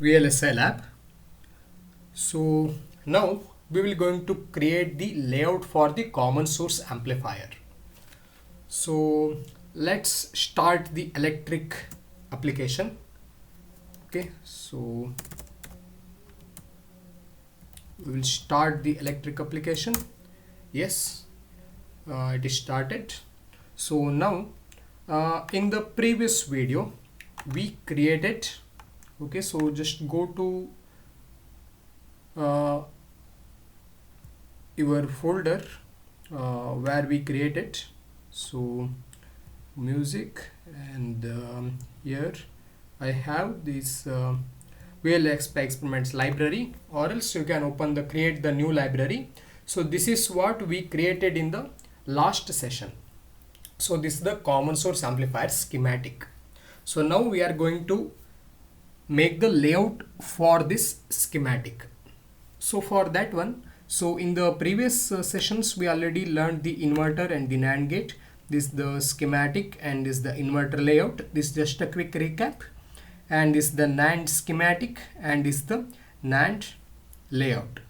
VLSI lab. So now we will going to create the layout for the common source amplifier. So let's start the electric application. Okay, so we will start the electric application. Yes, it is started. So now in the previous video we created, okay, so just go to your folder where we created, so music, and here I have this VLSI experiments library, or else you can open the create the new library. So this is what we created in the last session. So this is the common source amplifier schematic. So now we are going to make the layout for this schematic. So for that one, so in the previous sessions we already learned the inverter and the NAND gate. This is the schematic and this is the inverter layout. This is just a quick recap. And this is the NAND schematic and this is the NAND layout.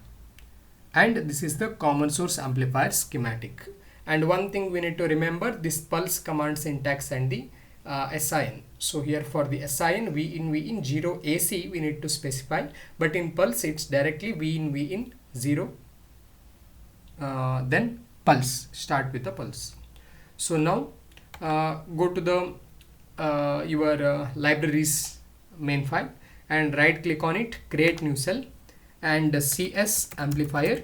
And this is the common source amplifier schematic. And one thing we need to remember, this pulse command syntax and the SIN. So here for the SIN, V in 0 AC we need to specify, but in pulse it's directly V in 0, then pulse, start with the pulse. So now go to the your libraries main file and right click on it, create new cell, and CS amplifier,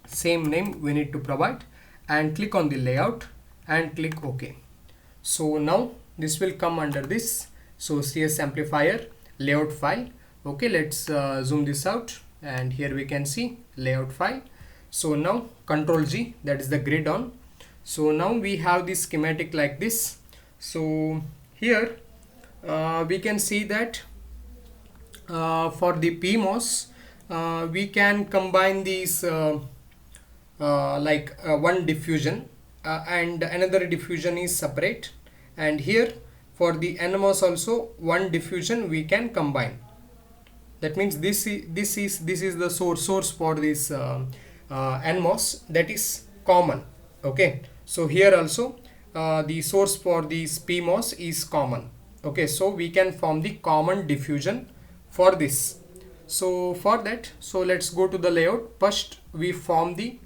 same name we need to provide, and click on the layout and click OK. So now this will come under this, so CS amplifier layout file. Okay, let's zoom this out, and here we can see layout file. So now Control G, that is the grid on. So now we have this schematic like this. So here we can see that for the PMOS we can combine these one diffusion and another diffusion is separate, and here for the NMOS also one diffusion we can combine. That means this is the source for this NMOS, that is common. Okay, so here also the source for this PMOS is common. Okay, so we can form the common diffusion for this. So for that, so let's go to the layout. First we form the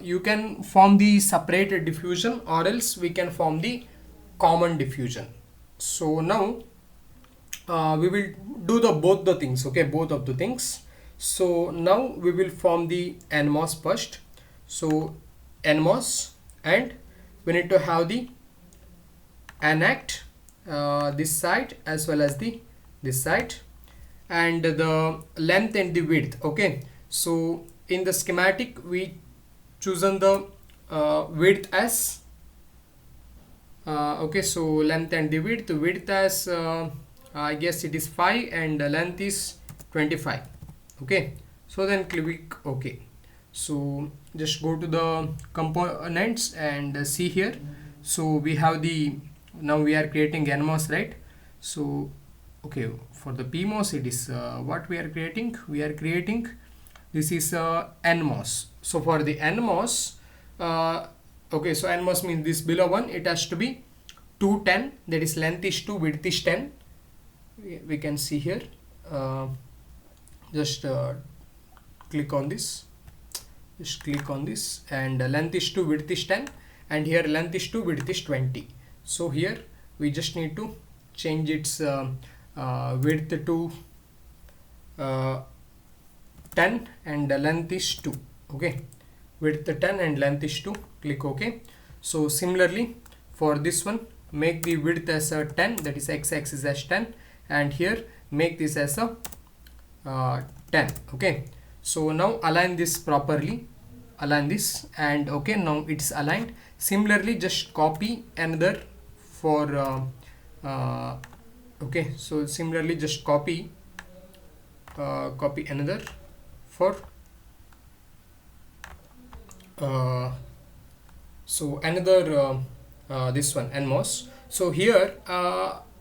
you can form the separated diffusion, or else we can form the common diffusion. So now we will do both the things. Okay, both of the things. So now we will form the NMOS first. So NMOS, and we need to have the ANACT this side as well as the this side, and the length and the width. Okay, so in the schematic we chosen the width as okay, so length and the width as I guess it is 5 and the length is 25. Okay, so then click OK. So just go to the components and see here. So we have the, now we are creating NMOS, right? So okay, for the PMOS it is what we are creating, this is NMOS. So for the NMOS, okay, so NMOS means this below one, it has to be 210, that is length is 2, width is 10. We can see here, just click on this, and length is 2, width is 10, and here length is 2, width is 20. So here we just need to change its width to 10 and the length is 2. Okay, width 10 and length is 2, click OK. So similarly for this one, make the width as a 10, that is x-axis as 10, and here make this as a 10. Okay, so now align this properly, align this, and okay, now it's aligned. Similarly just copy another for okay, so similarly just copy another for so another this one NMOS. So here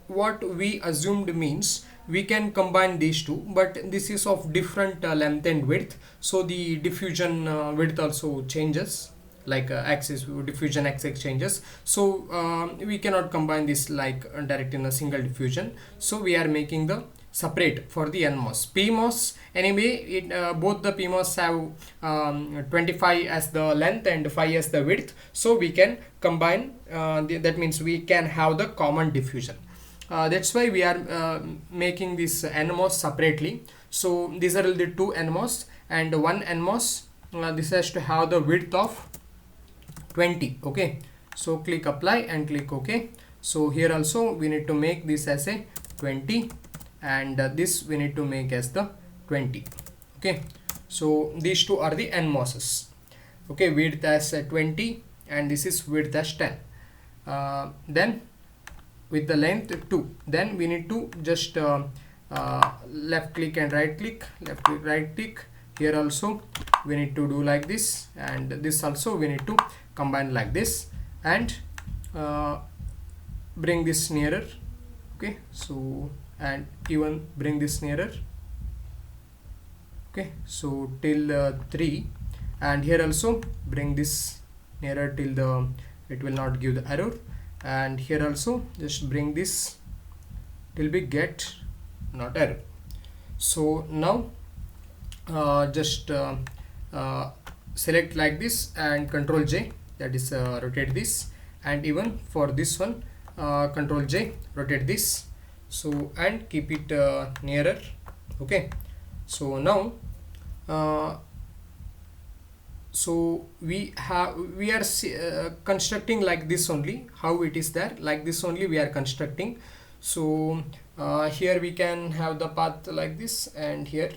what we assumed means we can combine these two, but this is of different length and width, so the diffusion width also changes, like axis diffusion axis changes. So we cannot combine this like direct in a single diffusion, so we are making the separate for the NMOS. PMOS anyway, both the PMOS have 25 as the length and 5 as the width, so we can combine, that means we can have the common diffusion. That's why we are making this NMOS separately. So these are the two NMOS, and one NMOS, this has to have the width of 20. Okay, so click apply and click OK. So here also we need to make this as a 20, and this we need to make as the 20. Okay, so these two are the NMOSs. Okay, width as 20 and this is width as 10. Then with the length 2, then we need to just left click and right click, left click, right click. Here also we need to do like this, and this also we need to combine like this, and bring this nearer. Okay, so and even bring this nearer. Okay, so till 3, and here also bring this nearer till the it will not give the error, and here also just bring this till we get not error. So now just select like this and Control J, that is rotate this, and even for this one Control J, rotate this, so and keep it nearer. Okay, so now so we are constructing like this only, how it is there, like this only we are constructing. So here we can have the path like this, and here.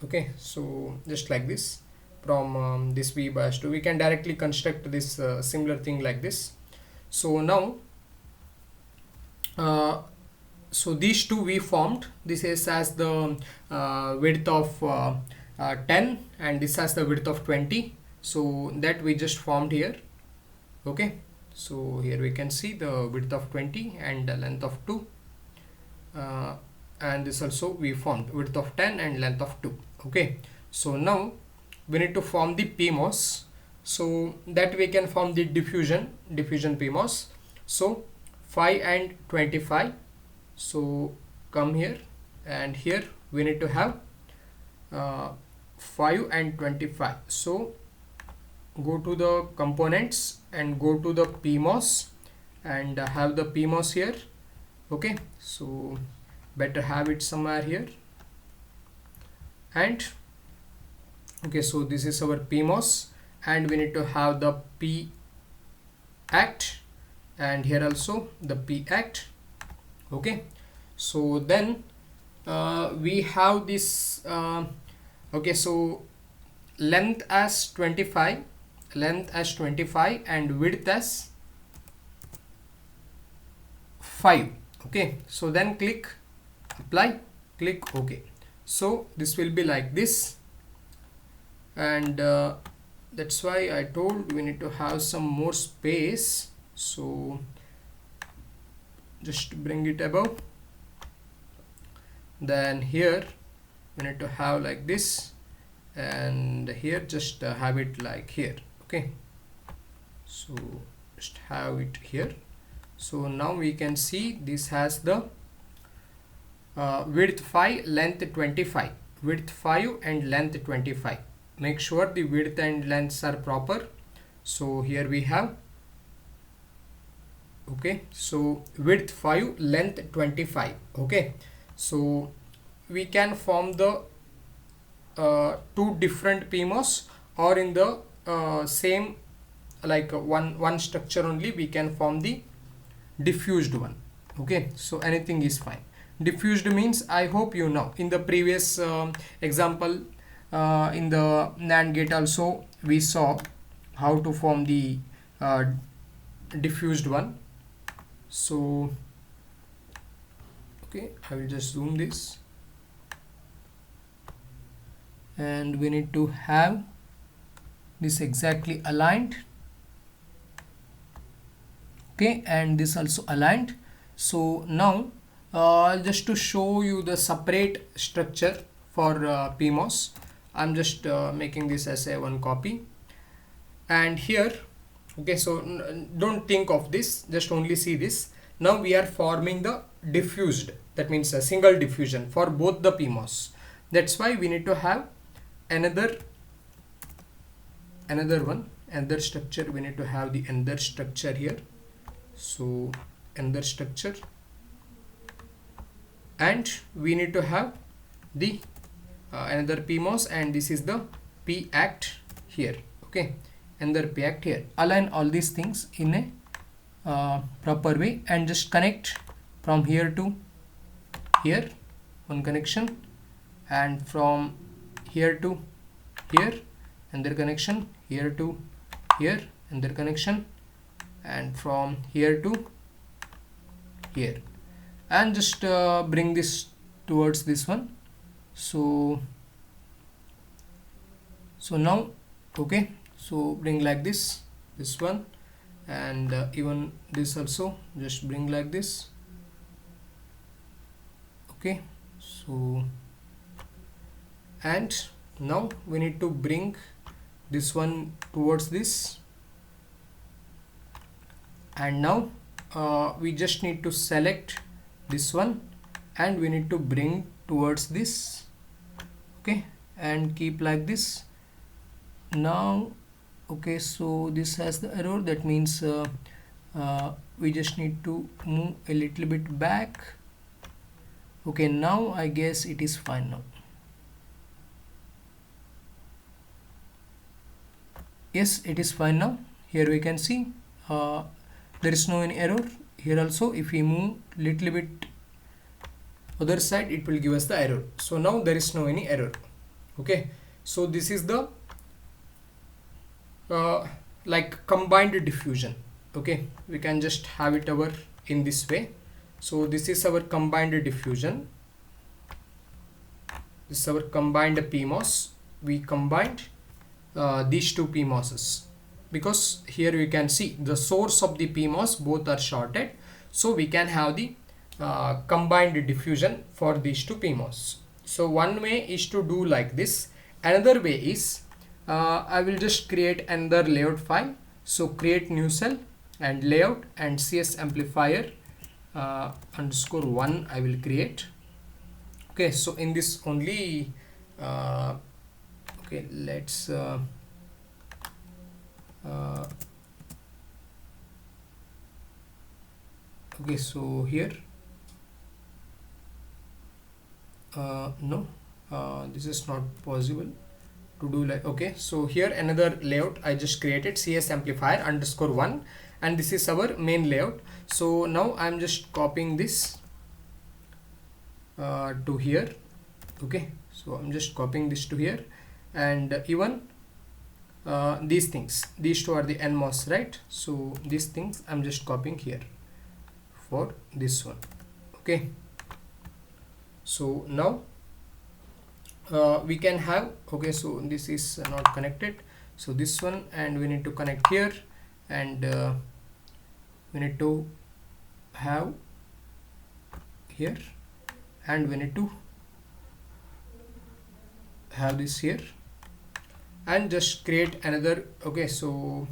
Okay, so just like this, from this V bias to, we can directly construct this similar thing like this. So now so these two we formed, this is as the width of 10 and this has the width of 20, so that we just formed here. Okay, so here we can see the width of 20 and the length of 2, and this also we formed width of 10 and length of 2. Okay, so now we need to form the PMOS, so that we can form the diffusion PMOS. So 5 and 25, so come here, and here we need to have 5 and 25. So go to the components and go to the PMOS and have the PMOS here. Okay, so better have it somewhere here, and okay, so this is our PMOS, and we need to have the P act, and here also the P act. Okay, so then we have this okay, so length as 25 and width as 5. Okay, so then click apply, click OK. So this will be like this, and that's why I told we need to have some more space. So just bring it above, then here we need to have like this, and here just have it like here. Okay, so just have it here. So now we can see this has the width 5, length 25, width 5 and length 25. Make sure the width and lengths are proper. So here we have, okay, so width 5, length 25. Okay, so we can form the two different PMOS, or in the same like one structure only we can form the diffused one. Okay, so anything is fine. Diffused means, I hope you know, in the previous example in the NAND gate also we saw how to form the diffused one. So okay, I will just zoom this, and we need to have this exactly aligned. Okay, and this also aligned. So now Just to show you the separate structure for PMOS, I'm just making this as a one copy. And here, okay, so don't think of this, just only see this. Now we are forming the diffused, that means a single diffusion for both the PMOS. That's why we need to have another one, another structure. We need to have the another structure here. So another structure, and we need to have the another PMOS, and this is the P act here. Okay, another P act here. Align all these things in a proper way and just connect from here to here, one connection, and from here to here another connection, here to here another connection, and from here to here, and just bring this towards this one. So now, okay, so bring like this one, and even this also just bring like this. Okay, so and now we need to bring this one towards this, and now we just need to select this one and we need to bring towards this. Okay, and keep like this. Now, okay, so this has the error, that means we just need to move a little bit back. Okay, now I guess it is fine now. Yes, it is fine now. Here we can see there is no any error. Here also, if we move little bit other side, it will give us the error. So now there is no any error. Okay, so this is the like combined diffusion. Okay, we can just have it over in this way. So this is our combined diffusion. This is our combined PMOS. We combined these two PMOSs, because here you can see the source of the PMOS both are shorted, so we can have the combined diffusion for these two PMOS. So one way is to do like this. Another way is I will just create another layout file. So create new cell and layout and CS amplifier _1 I will create. Okay, so in this only okay, let's okay, so here no, this is not possible to do like. Okay, so here another layout I just created, CS amplifier _1, and this is our main layout. So now I'm just copying this to here. Okay, so I'm just copying this to here, and even these things, these two are the NMOS, right? So these things I'm just copying here for this one. Okay, so now we can have, okay, so this is not connected, so this one, and we need to connect here, and we need to have here, and we need to have this here, and just create another. Okay, so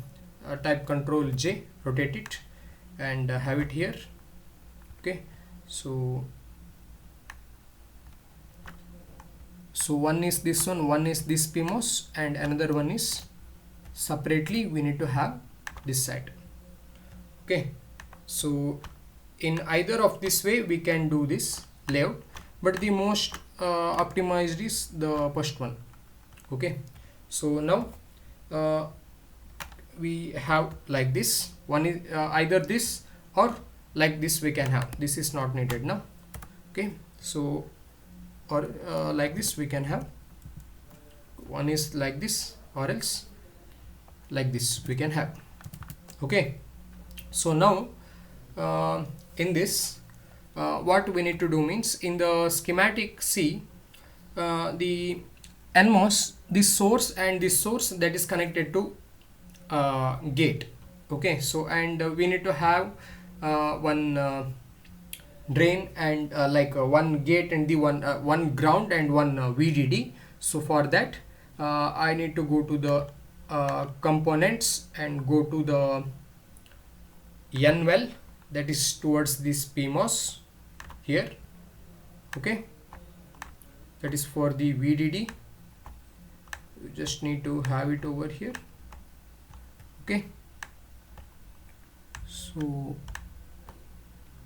type Control J, rotate it, and have it here. Okay, so one is this one is this PMOS, and another one is separately we need to have this side. Okay, so in either of this way we can do this layout, but the most optimized is the first one. Okay, so now we have like this one is either this or like this we can have. This is not needed now. Okay, so or like this we can have. One is like this, or else like this we can have. Okay, so now in this what we need to do means, in the schematic see the NMOS, this source and this source that is connected to gate. Okay, so and we need to have one drain and one gate and the one ground and one VDD. So for that I need to go to the components and go to the N well, that is towards this PMOS here. Okay, that is for the VDD. You just need to have it over here. Okay, so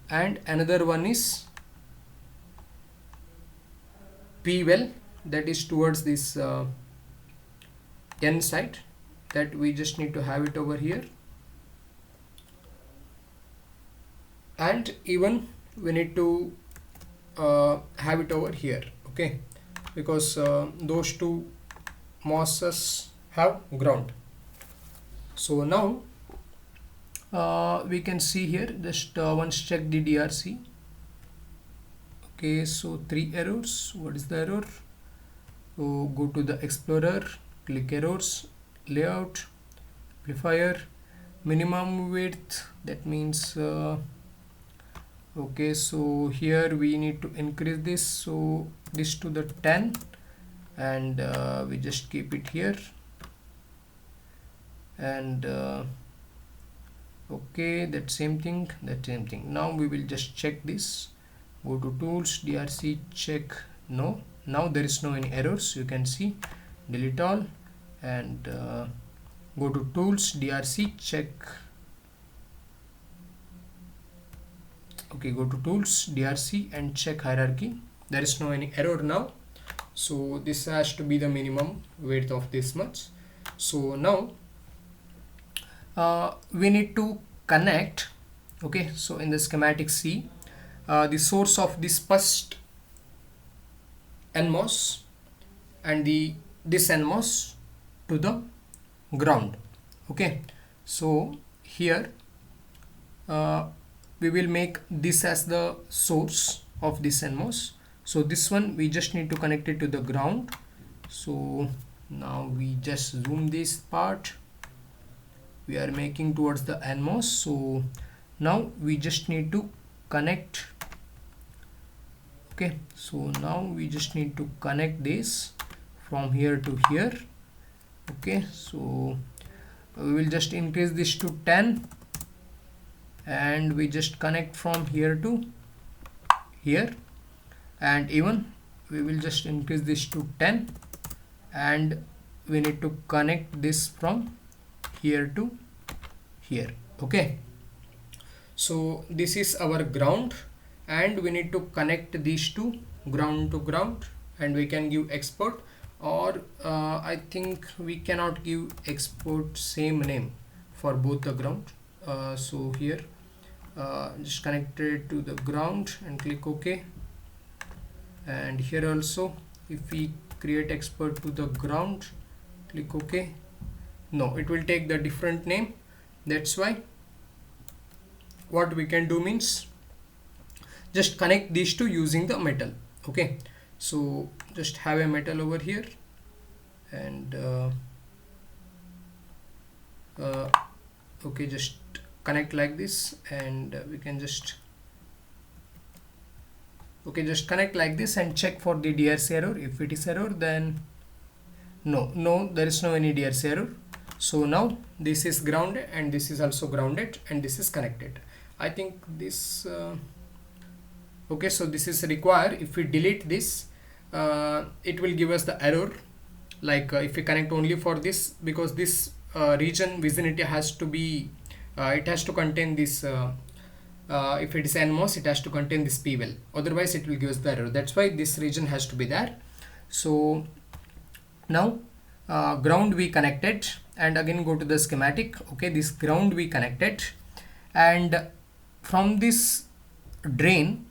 and another one is P well, that is towards this N side, that we just need to have it over here. And even we need to have it over here. Okay, because those two MOSs have ground. So now we can see here, just once check the DRC. Okay, so 3 errors. What is the error? So go to the Explorer, click errors, layout, amplifier, minimum width, that means okay, so here we need to increase this, so this to the 10, and we just keep it here, and okay, that same thing. Now we will just check this. Go to tools, DRC, check. No, now there is no any errors, you can see. Delete all and go to tools, DRC, check. Okay, go to tools, DRC, and check hierarchy. There is no any error now. So this has to be the minimum width of this much. So now we need to connect. Okay, so in the schematic C, the source of this first NMOS and this NMOS to the ground. Okay, so here we will make this as the source of this NMOS. So this one we just need to connect it to the ground. So now we just zoom this part. We are making towards the NMOS. So now we just need to connect. Okay, so now we just need to connect this from here to here. Okay, so we will just increase this to 10, and we just connect from here to here, and even we will just increase this to 10, and we need to connect this from here to here. Okay, so this is our ground, and we need to connect these two ground to ground, and we can give export, or I think we cannot give export same name for both the ground. So here just connect it to the ground and click OK. And here also, if we create export to the ground, click OK. No, it will take the different name. That's why what we can do means just connect these two using the metal. Okay, so just have a metal over here, and okay, just connect like this, and we can just just connect like this and check for the DRC error. If it is error, then no, there is no any DRC error. So now this is grounded, and this is also grounded, and this is connected. I think this okay, so this is required. If we delete this, it will give us the error, like if we connect only for this, because this region vicinity has to be it has to contain this if it is NMOS, it has to contain this P well, otherwise it will give us the error. That's why this region has to be there. So now ground we connected, and again go to the schematic. Okay, this ground we connected, and from this drain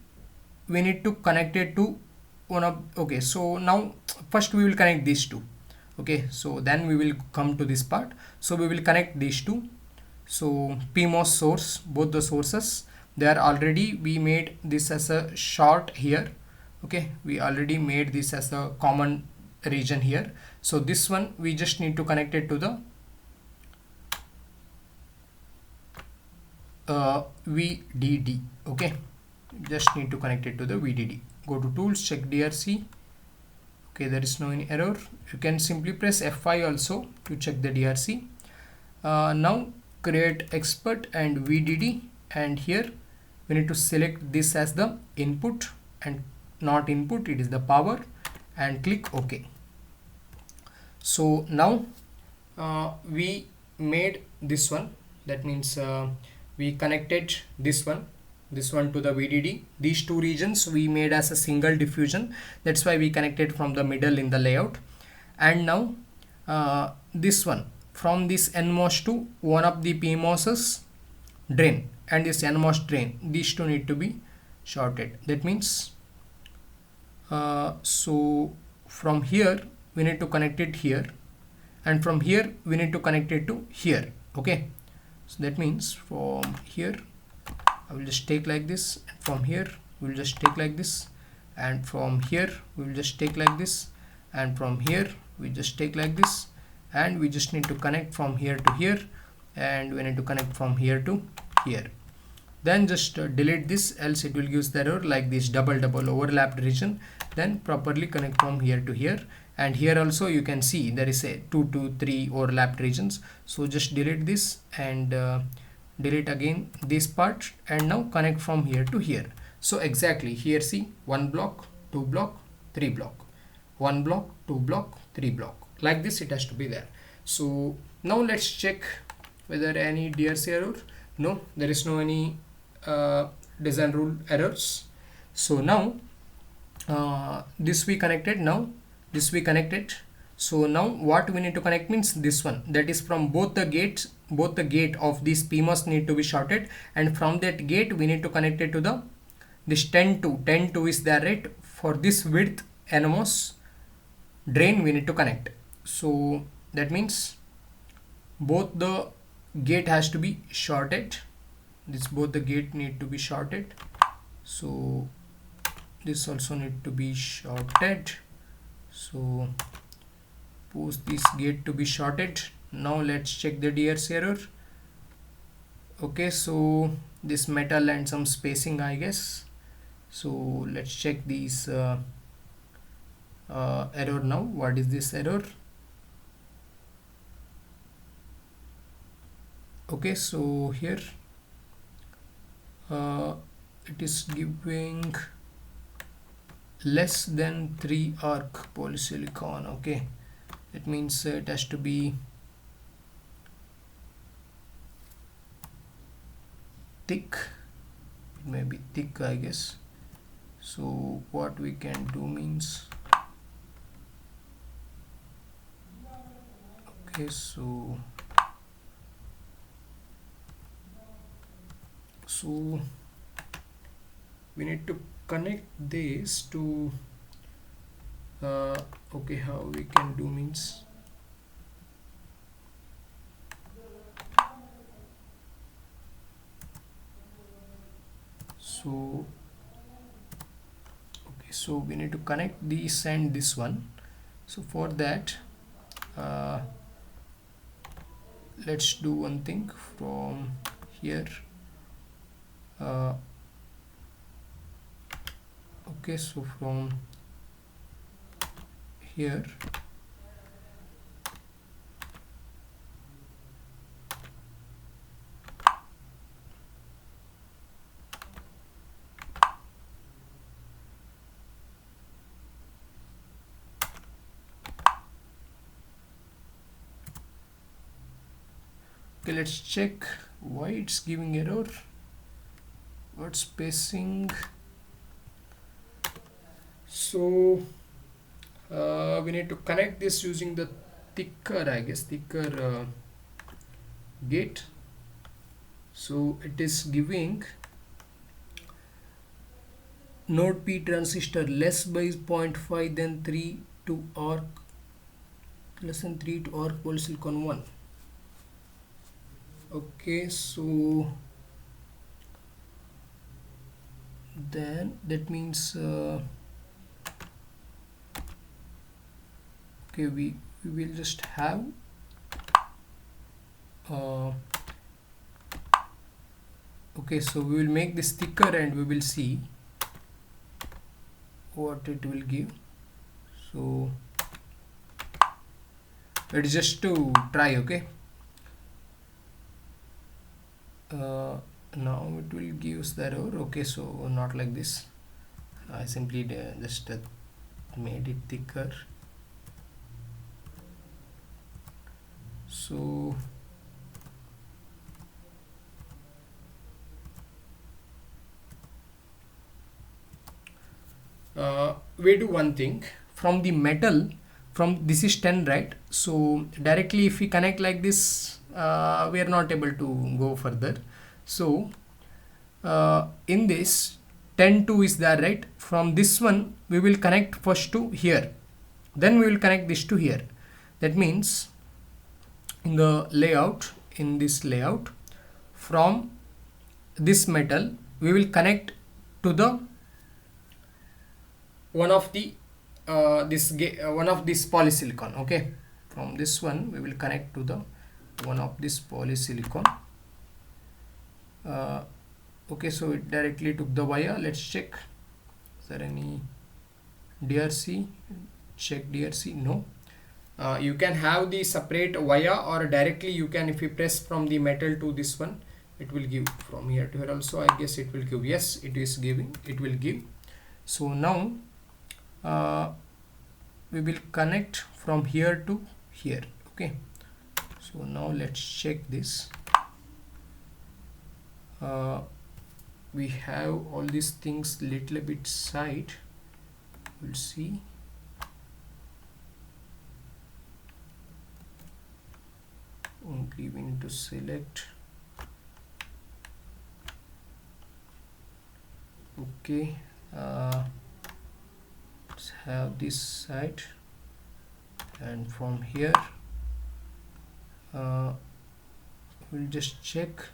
we need to connect it to one of, okay, so now first we will connect these two. Okay, so then we will come to this part. So we will connect these two. So PMOS source, both the sources, they are already, we made this as a short here. Okay, we already made this as a common region here. So this one we just need to connect it to the VDD. Okay, just need to connect it to the VDD. Go to tools, check DRC. Okay, there is no any error. You can simply press F5 also to check the DRC. Now create expert and VDD, and here we need to select this as the input and not input, it is the power, and click OK. So now we made this one, that means we connected this one to the VDD. These two regions we made as a single diffusion, that's why we connected from the middle in the layout. And now this one, from this NMOS to one of the PMOS's drain and this NMOS drain, these two need to be shorted. That means so from here we need to connect it here, and from here we need to connect it to here. Okay, so that means from here I will just take like this, and from here we will just take like this, and from here we will just take like this, and from here we just take like this, and we just need to connect from here to here, and we need to connect from here to here. Then just delete this, else it will give the error like this double overlapped region. Then properly connect from here to here, and here also you can see there is a 2 to 3 overlapped regions. So just delete this and delete again this part, and now connect from here to here. So exactly here, see, 1 block, 2 block, 3 block, 1 block, 2 block, 3 block, like this it has to be there. So now let's check whether any DRC error. No, there is no any design rule errors. So now this we connected, now this we connected. So now what we need to connect means this one, that is from both the gates, both the gate of this PMOS need to be shorted, and from that gate we need to connect it to the this 10 to is there, right? For this width NMOS drain we need to connect. So that means both the gate has to be shorted, this both the gate need to be shorted. So this also need to be shorted. So suppose this gate to be shorted. Now let's check the DRC error. Okay, so this metal and some spacing, I guess. So let's check these error now. What is this error? Okay, so here it is giving less than 3 arc polysilicon. Okay, it means it has to be thick, it may be thick, I guess. So what we can do means, okay, so we need to connect this to okay, how we can do means, so okay, so we need to connect this and this one. So for that let's do one thing from here. Okay, so from here okay, let's check why it's giving error. What spacing? So we need to connect this using the thicker, I guess, thicker gate. So it is giving node P transistor less by 0.5 than 3 to arc, less than 3 to arc polysilicon 1. Okay, so then that means okay, we will just have Okay, so we will make this thicker and we will see what it will give. So it's just to try. Okay, now it will give us the error. Okay, so not like this. I simply just made it thicker. So we do one thing from the metal. From this is 10, right? So directly if we connect like this, we are not able to go further. So in this 10 2 is there, right? From this one we will connect first to here, then we will connect this to here. That means in the layout, in this layout, from this metal we will connect to the one of the one of this polysilicon. Okay, from this one we will connect to the one of this polysilicon. Okay, so it directly took the wire. Let's check, is there any DRC? Check DRC. No. You can have the separate wire, or directly you can, if you press from the metal to this one, it will give from here to here also. I guess it will give. Yes, it is giving, it will give. So now we will connect from here to here. Okay, so now let's check this. We have all these things little bit side. We'll see. Only we need to select. Okay, let's have this side, and from here we'll just check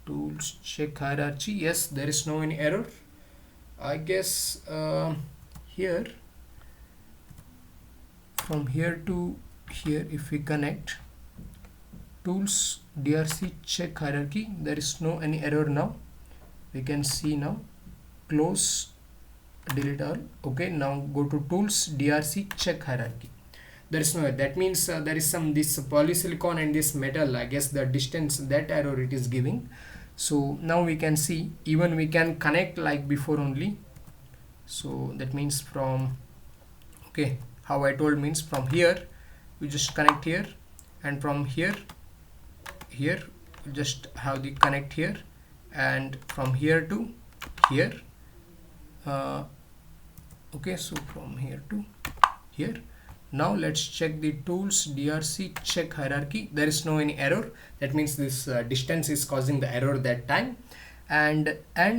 tools, check hierarchy. Yes, there is no any error. I guess here, from here to here, if we connect tools, DRC, check hierarchy, there is no any error now. We can see now. Close, delete all. Okay, now go to tools, DRC, check hierarchy. There is no error. That means there is some this polysilicon and this metal, I guess the distance, that error it is giving. So now we can see, even we can connect like before only. So that means from, okay, how I told means from here we just connect here, and from here we just have the connect here, and from here to here. Okay, so from here to here. Now let's check the tools, DRC, check hierarchy. There is no any error. That means this distance is causing the error that time. And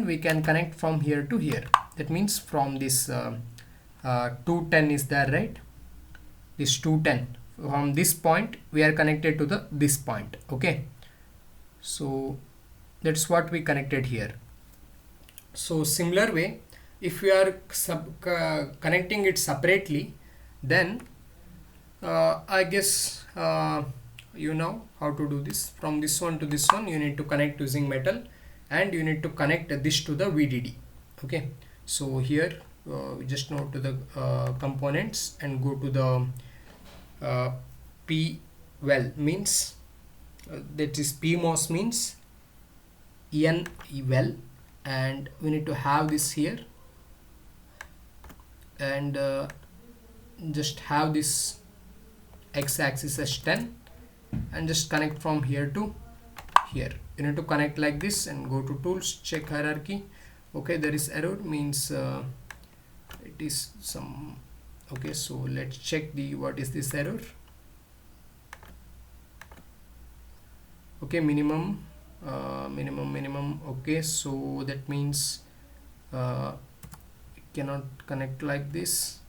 we can connect from here to here. That means from this 210 is there, right? This 210, from this point we are connected to the this point. Okay, so that's what we connected here. So similar way, if we are connecting it separately, then I guess you know how to do this. From this one to this one you need to connect using metal, and you need to connect this to the VDD. Okay, so here we just go to the components and go to the P well means that is PMOS means N well, and we need to have this here, and just have this x-axis as 10, and just connect from here to here. You need to connect like this and go to tools, check hierarchy. Okay, there is error, means it is some. Okay, so let's check the what is this error. Okay, minimum. Okay, so that means it cannot connect like this.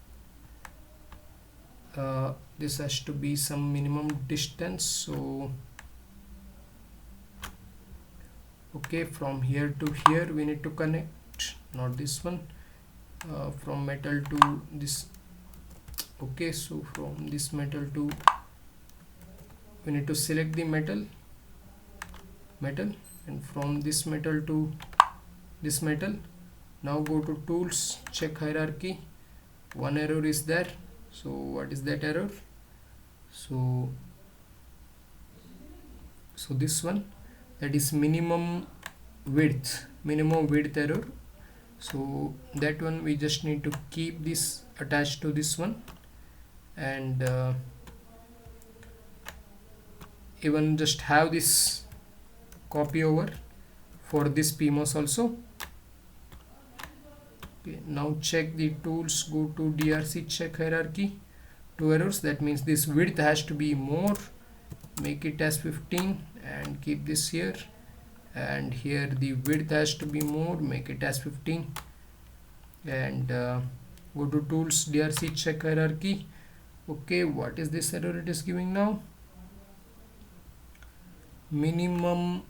This has to be some minimum distance. So okay, from here to here we need to connect, not this one, from metal to this. Okay, so from this metal to, we need to select the metal, and from this metal to this metal. Now go to tools, check hierarchy. One error is there. So what is that error? So this one, that is minimum width error. So that one we just need to keep this attached to this one, and even just have this copy over for this PMOS also. Okay, now check the tools, go to DRC, check hierarchy. Two errors, that means this width has to be more, make it as 15 and keep this here, and here the width has to be more, make it as 15, and go to tools, DRC, check hierarchy. Okay, what is this error it is giving now? Minimum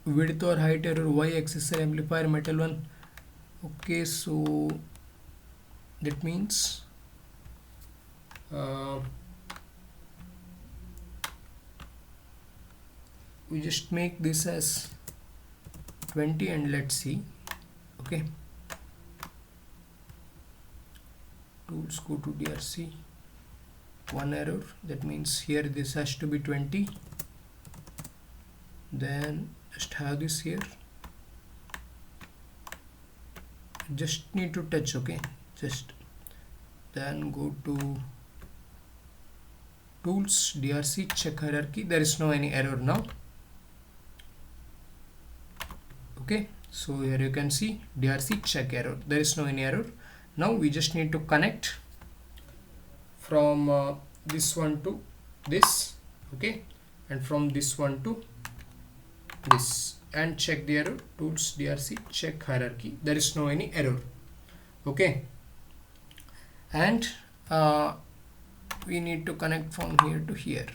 width or height error, Y accessor amplifier metal 1. Okay, so that means we just make this as 20 and let's see. Okay, tools, go to DRC, one error, that means here this has to be 20, then just have this here, just need to touch. Okay, just then go to tools, DRC, check hierarchy. There is no any error now. Okay, so here you can see DRC, check error, there is no any error. Now we just need to connect from this one to this. Okay, and from this one to this, and check the error. Tools, DRC, check hierarchy, there is no any error. Okay, and we need to connect from here to here.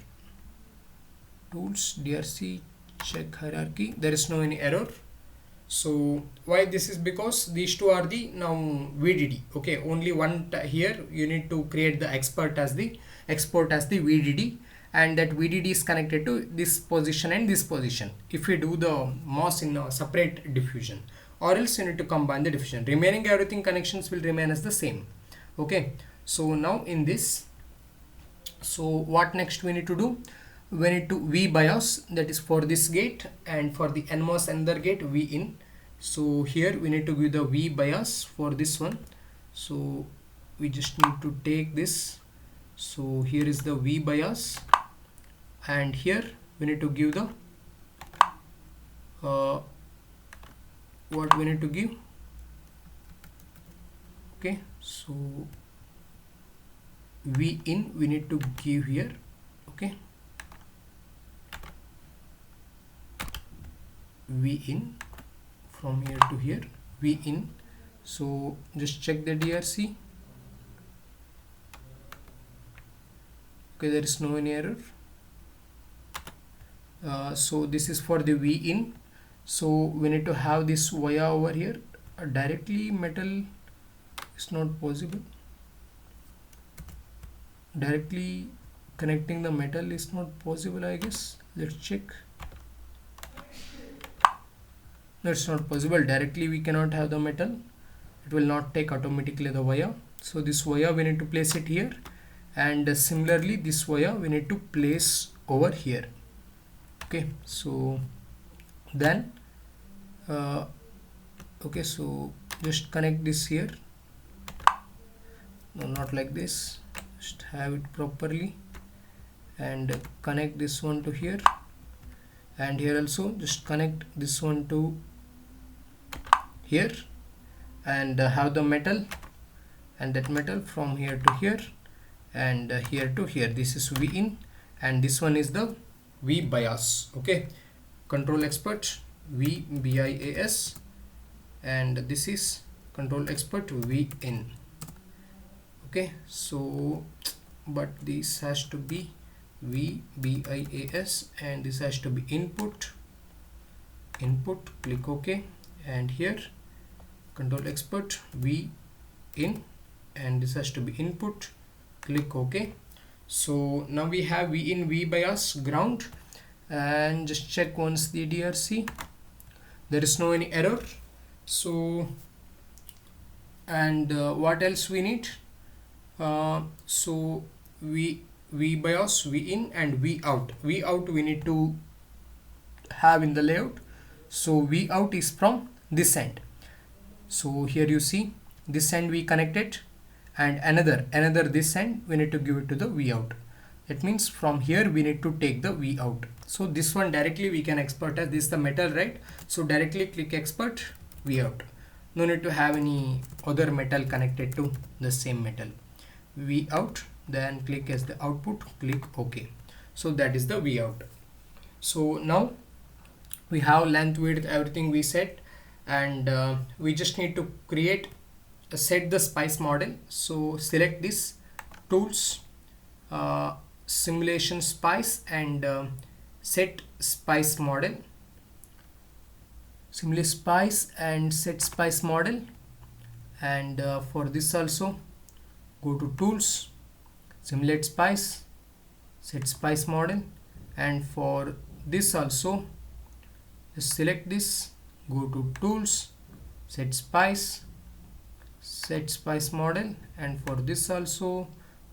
Tools, DRC, check hierarchy, there is no any error. So why this is? Because these two are the now VDD. Okay, only one here you need to create the export as the VDD, and that VDD is connected to this position and this position. If we do the MOS in a separate diffusion, or else you need to combine the diffusion, remaining everything connections will remain as the same. Okay, so now in this, so what next we need to do? We need to V bias, that is for this gate, and for the NMOS another gate V in. So here we need to give the V bias for this one. So we just need to take this. So here is the V bias, and here we need to give the what we need to give. Okay, so V in we need to give here. Okay, V in from here to here, V in. So just check the DRC. Okay, there is no any error. So this is for the V in. So we need to have this via over here. Directly metal is not possible. Directly connecting the metal is not possible, I guess. Let's check. That's not possible. Directly we cannot have the metal, it will not take automatically the wire. So this wire we need to place it here, and similarly this wire we need to place over here. Okay, so then okay, so just connect this here. No, not like this, just have it properly, and connect this one to here, and here also just connect this one to here, and have the metal, and that metal from here to here, and here to here. This is V in, and this one is the V bias. Okay, control expert V BIAS, and this is control expert V in. Okay, so but this has to be V BIAS, and this has to be input. Click OK, and here control expert V in, and this has to be input, click OK. So now we have V in, V bias, ground, and just check once the DRC. There is no any error. So and what else we need? So v BIOS, V in and V out. V out we need to have in the layout. So V out is from this end. So here you see this end we connected, and another this end we need to give it to the V out. That means from here we need to take the V out. So this one directly we can export as this is the metal, right? So directly click export V out. No need to have any other metal connected to the same metal. V out, then click as the output, click OK. So that is the V out. So now we have length, width, everything we set, and we just need to create set the spice model. So select this tools, simulation spice, and set spice model, simulate spice and set spice model. And for this also go to tools, simulate spice, set spice model, and for this also just select this, go to tools, set spice model, and for this also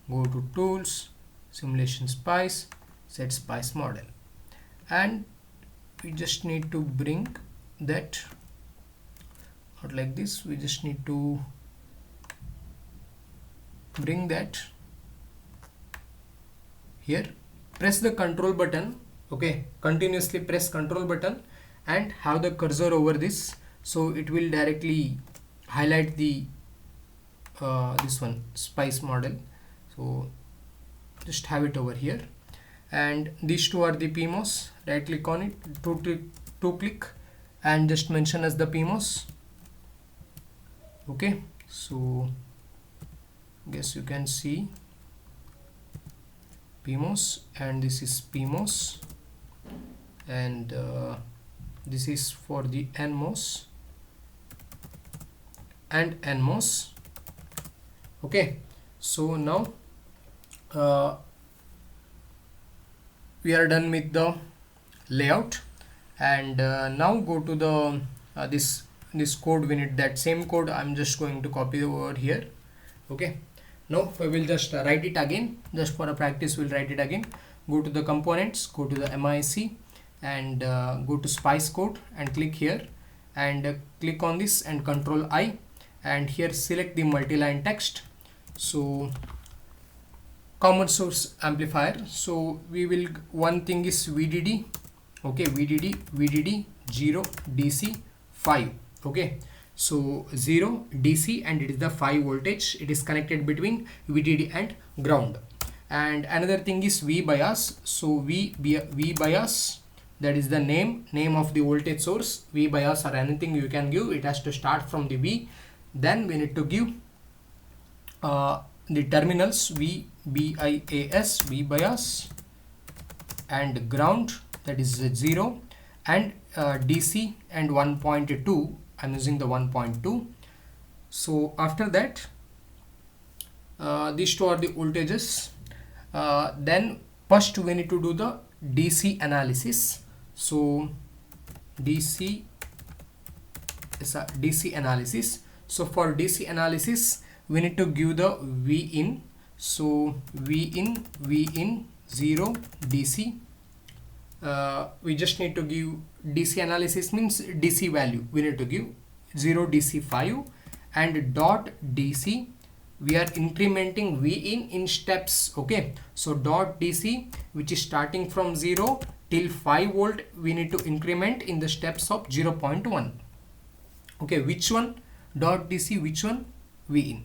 go to tools, simulation spice, set spice model. And we just need to bring that out like this. We just need to bring that here. Press the control button, okay, continuously press control button and have the cursor over this, so it will directly highlight the this one spice model. So just have it over here, and these two are the PMOS. Right click on it, to click, and just mention as the PMOS. Okay, so guess you can see PMOS, and this is PMOS, and this is for the NMOS and NMOS. Okay, so now we are done with the layout, and now go to the this code. We need that same code. I'm just going to copy over here. Okay, now we will just write it again, just for a practice. We'll write it again. Go to the components, go to the MIC, and go to spice code and click here, and click on this and Control I, and here select the multi-line text. So common source amplifier, so we will, one thing is VDD, okay, VDD 0 DC 5, okay, so 0 DC, and it is the 5 voltage. It is connected between VDD and ground. And another thing is V bias, so V bias, that is the name of the voltage source. V bias or anything you can give, it has to start from the V. Then we need to give the terminals VBIAS, V bias, and ground, that is 0, and DC and 1.2. I'm using the 1.2. So after that these two are the voltages. Then first we need to do the DC analysis. So DC is a DC analysis. So for DC analysis we need to give the V in. So V in 0 DC. We just need to give DC analysis, means DC value we need to give 0 DC 5, and dot DC we are incrementing V in steps. Okay, so dot DC, which is starting from 0 till 5 volt, we need to increment in the steps of 0.1. okay, which one? Dot DC, which one? V in.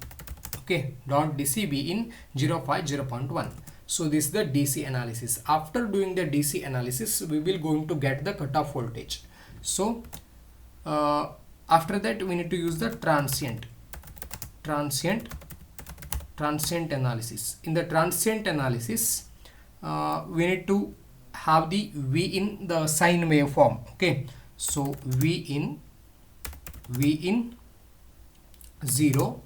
Okay, dot DC V in 0.5 0.1. So this is the DC analysis. After doing the DC analysis, we will going to get the cutoff voltage. So after that we need to use the transient analysis. In the transient analysis we need to have the V in the sine waveform. Okay, so V in 0,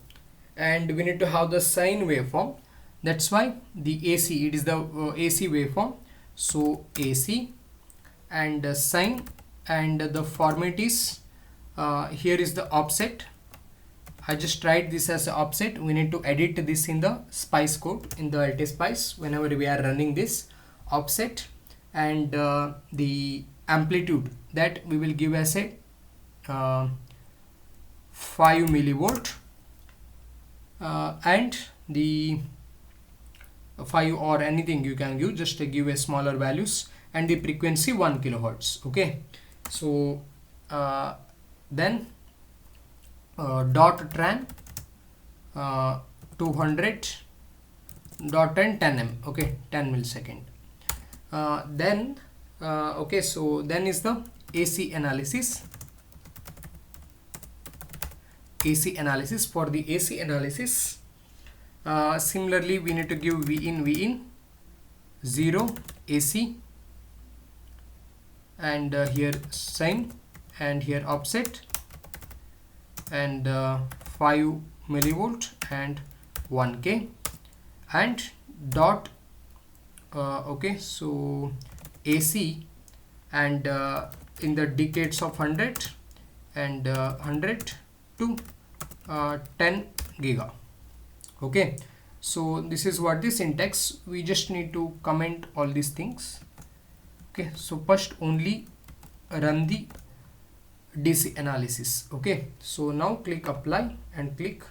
and we need to have the sine waveform. That's why the AC, it is the AC waveform. So AC, and sine, and the format is here is the offset. I just write this as an offset. We need to edit this in the Spice code, in the LTSpice whenever we are running this offset, and the amplitude that we will give as a 5 millivolt, and the 5 or anything you can give, just to give a smaller values, and the frequency 1 kilohertz. Okay, so then dot tran 200 dot and 10m, okay, 10 millisecond. Then okay, so then is the AC analysis. For the AC analysis, similarly we need to give V in 0 AC, and here sine, and here offset, and 5 millivolt and 1k, and dot okay, so AC, and in the decades of 100, and 100 to 10 giga. Okay, so this is what the syntax. We just need to comment all these things. Okay, so first only run the DC analysis. Okay, so now click apply and click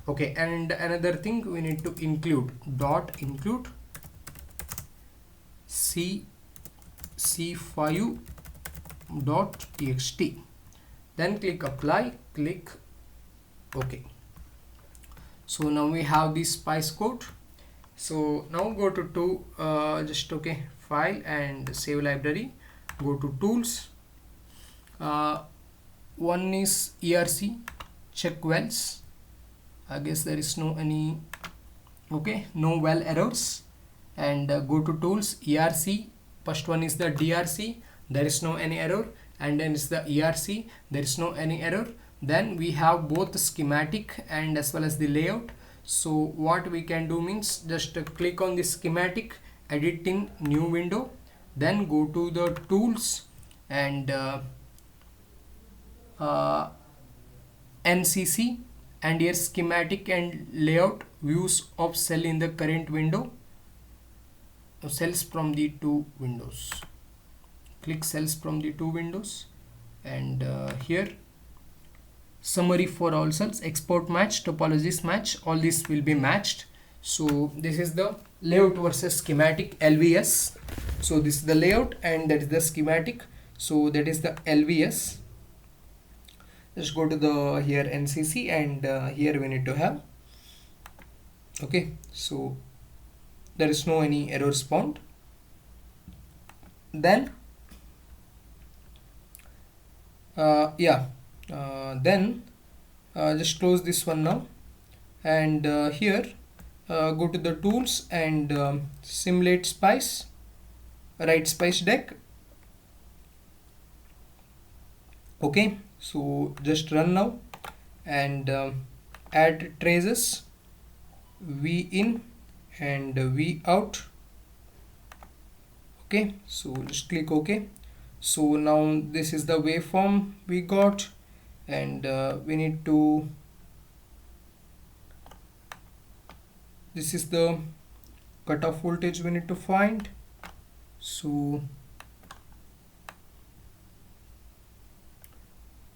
okay. And another thing, we need to include dot include c5.txt, then click apply, click okay. So now we have this Spice code. So now go to just okay, file and save library, go to tools. One is ERC, check wells. I guess there is no any, okay, no well errors, and go to tools, ERC. First one is the DRC, there is no any error, and then is the ERC, there is no any error. Then we have both the schematic and as well as the layout. So what we can do means just click on the schematic, edit in new window, then go to the tools, and NCC, and here schematic and layout, views of cell in the current window, cells from the two windows. Click cells from the two windows, and here summary for all cells, export match, topologies match, all this will be matched. So this is the layout versus schematic, LVS. So this is the layout and that is the schematic, so that is the LVS. Just go to the here NCC, and here we need to have okay, so there is no any error spawned. Then then just close this one now, and here go to the tools, and simulate spice, write spice deck. Okay, so just run now, and add traces, V in and V out. Okay, so just click OK. So now this is the waveform we got, and we need to, this is the cutoff voltage we need to find. So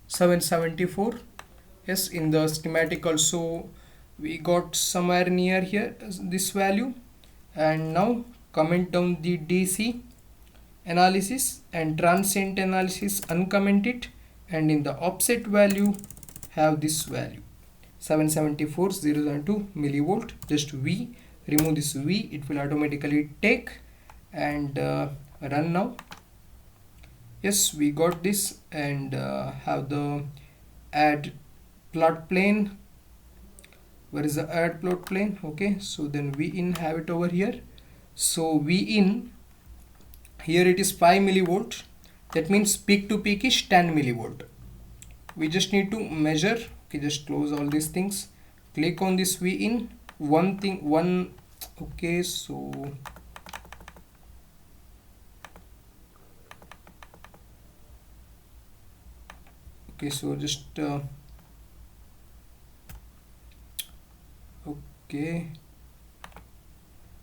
774. Yes, in the schematic also we got somewhere near here this value. And now comment down the DC analysis and transient analysis, uncomment it, and in the offset value have this value 774.002 millivolt. Just V, remove this V, it will automatically take, and run now. Yes, we got this, and have the add plot plane. Where is the add plot plane? Okay, so then V in, have it over here. So V in, here it is 5 millivolt, that means peak to peak is 10 millivolt. We just need to measure. Okay, just close all these things, click on this V in, okay, so Okay, so just okay.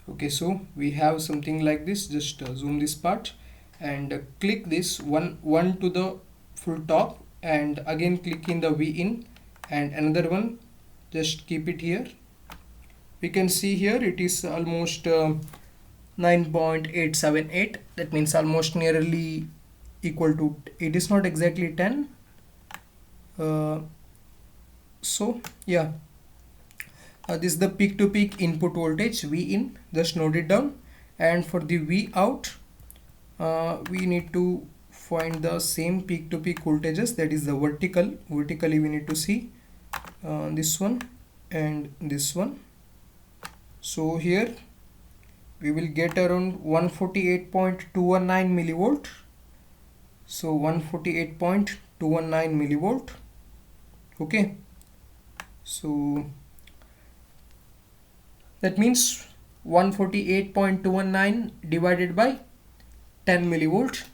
Okay, so we have something like this. Just zoom this part and click this one to the full top, and again click in the V in, and another one, just keep it here. We can see here it is almost 9.878. that means almost nearly equal to, it is not exactly 10. So yeah, this is the peak to peak input voltage V in, just note it down. And for the V out, we need to find the same peak to peak voltages, that is the vertically we need to see this one and this one. So here we will get around 148.219 millivolt. So 148.219 millivolt. Okay, so that means 148.219 divided by 10 millivolt,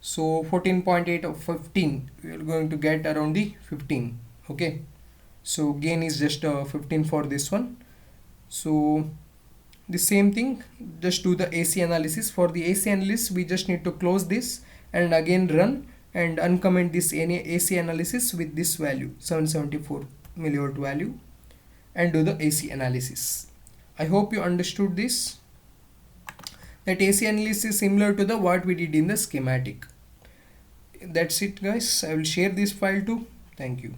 so 14.8 of 15, we are going to get around the 15. Okay, so gain is just 15 for this one. So the same thing, just do the AC analysis. For the AC analysis, we just need to close this and again run and uncomment this AC analysis with this value 774 millivolt value, and do the AC analysis. I hope you understood this. That AC analysis is similar to the what we did in the schematic. That's it guys. I will share this file too. Thank you.